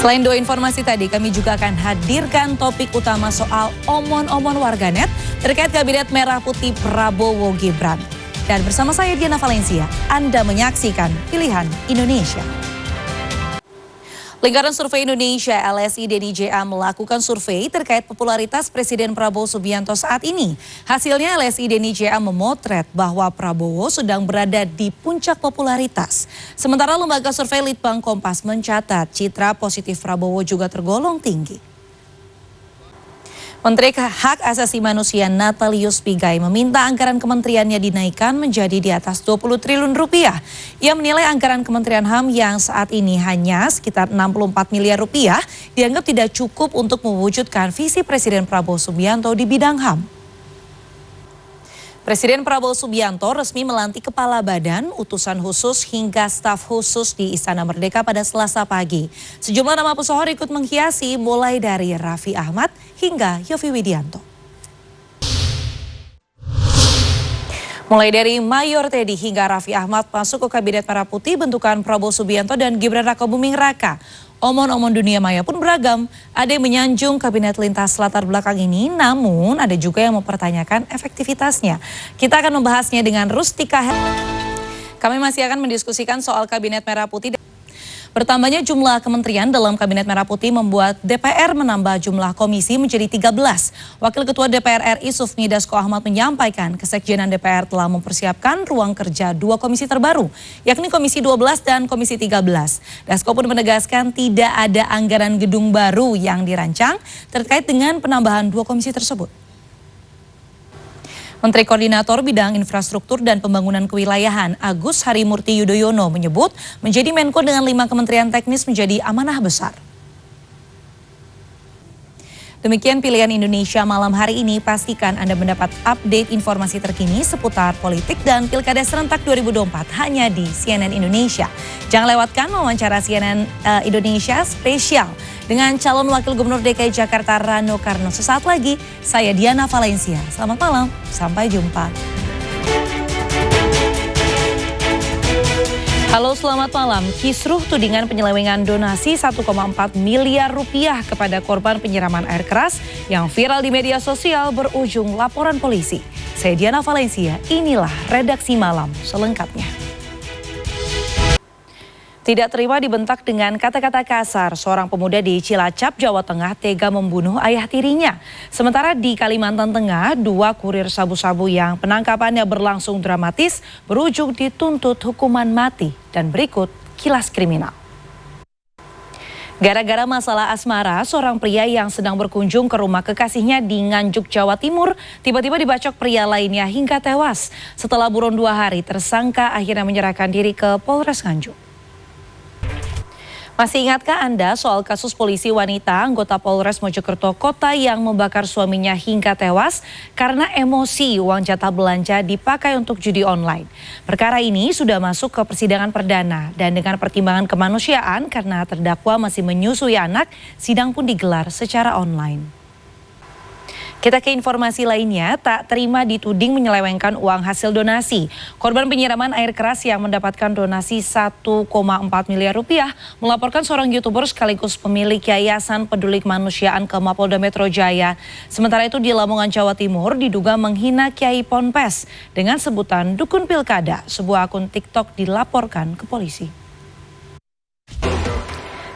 Selain dua informasi tadi, kami juga akan hadirkan topik utama soal omon-omon warganet terkait Kabinet Merah Putih Prabowo Gibran. Dan bersama saya Diana Valencia, Anda menyaksikan Pilihan Indonesia. Lingkaran Survei Indonesia LSI DNIJA melakukan survei terkait popularitas Presiden Prabowo Subianto saat ini. Hasilnya LSI DNIJA memotret bahwa Prabowo sedang berada di puncak popularitas. Sementara lembaga survei Litbang Kompas mencatat citra positif Prabowo juga tergolong tinggi. Menteri Hak Asasi Manusia Natalius Pigai meminta anggaran kementeriannya dinaikkan menjadi di atas 20 triliun rupiah. Ia menilai anggaran Kementerian HAM yang saat ini hanya sekitar 64 miliar rupiah dianggap tidak cukup untuk mewujudkan visi Presiden Prabowo Subianto di bidang HAM. Presiden Prabowo Subianto resmi melantik kepala badan, utusan khusus hingga staf khusus di Istana Merdeka pada Selasa pagi. Sejumlah nama pesohor ikut menghiasi mulai dari Raffi Ahmad hingga Yovie Widianto. Mulai dari Mayor Teddy hingga Raffi Ahmad masuk ke Kabinet Merah Putih bentukan Prabowo Subianto dan Gibran Rakabuming Raka. Omon-omon dunia maya pun beragam. Ada yang menyanjung kabinet lintas latar belakang ini, namun ada juga yang mempertanyakan efektivitasnya. Kita akan membahasnya dengan Rustika. Kami masih akan mendiskusikan soal Kabinet Merah Putih. Bertambahnya jumlah kementerian dalam Kabinet Merah Putih membuat DPR menambah jumlah komisi menjadi 13. Wakil Ketua DPR RI Sufmi Dasko Ahmad menyampaikan Kesekjenan DPR telah mempersiapkan ruang kerja dua komisi terbaru, yakni Komisi 12 dan Komisi 13. Dasko pun menegaskan tidak ada anggaran gedung baru yang dirancang terkait dengan penambahan dua komisi tersebut. Menteri Koordinator Bidang Infrastruktur dan Pembangunan Kewilayahan Agus Harimurti Yudhoyono menyebut menjadi Menko dengan 5 kementerian teknis menjadi amanah besar. Demikian Pilihan Indonesia malam hari ini. Pastikan Anda mendapat update informasi terkini seputar politik dan Pilkada Serentak 2024 hanya di CNN Indonesia. Jangan lewatkan wawancara CNN Indonesia spesial dengan calon Wakil Gubernur DKI Jakarta Rano Karno. Sesaat lagi, saya Diana Valencia. Selamat malam, sampai jumpa. Halo, selamat malam. Kisruh tudingan penyelewengan donasi 1,4 miliar rupiah kepada korban penyiraman air keras yang viral di media sosial berujung laporan polisi. Saya Diana Valencia, inilah Redaksi Malam selengkapnya. Tidak terima dibentak dengan kata-kata kasar, seorang pemuda di Cilacap, Jawa Tengah tega membunuh ayah tirinya. Sementara di Kalimantan Tengah, 2 kurir sabu-sabu yang penangkapannya berlangsung dramatis berujung dituntut hukuman mati. Dan berikut kilas kriminal. Gara-gara masalah asmara, seorang pria yang sedang berkunjung ke rumah kekasihnya di Nganjuk, Jawa Timur, tiba-tiba dibacok pria lainnya hingga tewas. Setelah buron 2 hari, tersangka akhirnya menyerahkan diri ke Polres Nganjuk. Masih ingatkah Anda soal kasus polisi wanita anggota Polres Mojokerto Kota yang membakar suaminya hingga tewas karena emosi uang jatah belanja dipakai untuk judi online? Perkara ini sudah masuk ke persidangan perdana dan dengan pertimbangan kemanusiaan karena terdakwa masih menyusui anak, sidang pun digelar secara online. Kita ke informasi lainnya, tak terima dituding menyelewengkan uang hasil donasi. Korban penyiraman air keras yang mendapatkan donasi 1,4 miliar rupiah melaporkan seorang YouTuber sekaligus pemilik Yayasan Peduli Kemanusiaan ke Mapolda Metro Jaya. Sementara itu di Lamongan, Jawa Timur diduga menghina Kiai Ponpes dengan sebutan dukun pilkada. Sebuah akun TikTok dilaporkan ke polisi.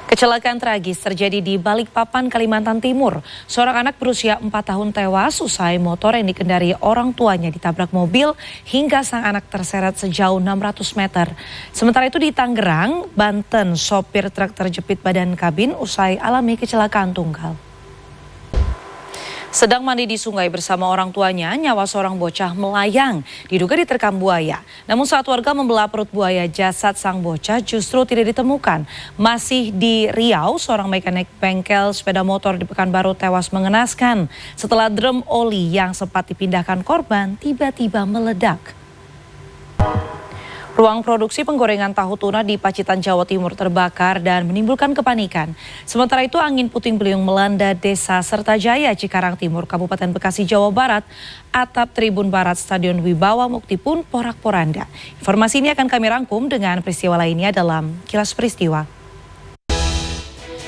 Kecelakaan tragis terjadi di Balikpapan, Kalimantan Timur. Seorang anak berusia 4 tahun tewas usai motor yang dikendari orang tuanya ditabrak mobil hingga sang anak terseret sejauh 600 meter. Sementara itu di Tangerang, Banten, sopir truk terjepit badan kabin usai alami kecelakaan tunggal. Sedang mandi di sungai bersama orang tuanya, nyawa seorang bocah melayang, diduga diterkam buaya. Namun saat warga membelah perut buaya, jasad sang bocah justru tidak ditemukan. Masih di Riau, seorang mekanik bengkel sepeda motor di Pekanbaru tewas mengenaskan setelah drum oli yang sempat dipindahkan korban tiba-tiba meledak. Ruang produksi penggorengan tahu tuna di Pacitan, Jawa Timur terbakar dan menimbulkan kepanikan. Sementara itu angin puting beliung melanda desa Sertajaya, Cikarang Timur, Kabupaten Bekasi, Jawa Barat. Atap tribun barat Stadion Wibawa Mukti pun porak-poranda. Informasi ini akan kami rangkum dengan peristiwa lainnya dalam Kilas Peristiwa.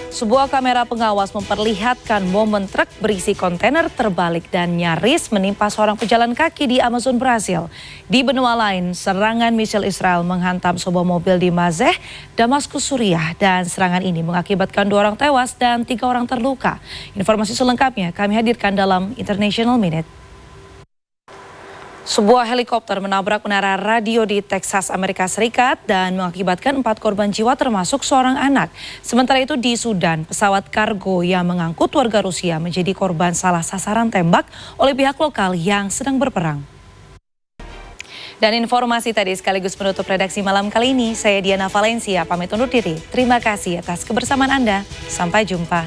Sebuah kamera pengawas memperlihatkan momen truk berisi kontainer terbalik dan nyaris menimpa seorang pejalan kaki di Amazon, Brasil. Di benua lain, serangan misil Israel menghantam sebuah mobil di Mazeh, Damaskus, Suriah, dan serangan ini mengakibatkan 2 orang tewas dan 3 orang terluka. Informasi selengkapnya kami hadirkan dalam International Minute. Sebuah helikopter menabrak menara radio di Texas, Amerika Serikat dan mengakibatkan 4 korban jiwa termasuk seorang anak. Sementara itu di Sudan, pesawat kargo yang mengangkut warga Rusia menjadi korban salah sasaran tembak oleh pihak lokal yang sedang berperang. Dan informasi tadi sekaligus menutup redaksi malam kali ini. Saya Diana Valencia, pamit undur diri. Terima kasih atas kebersamaan Anda. Sampai jumpa.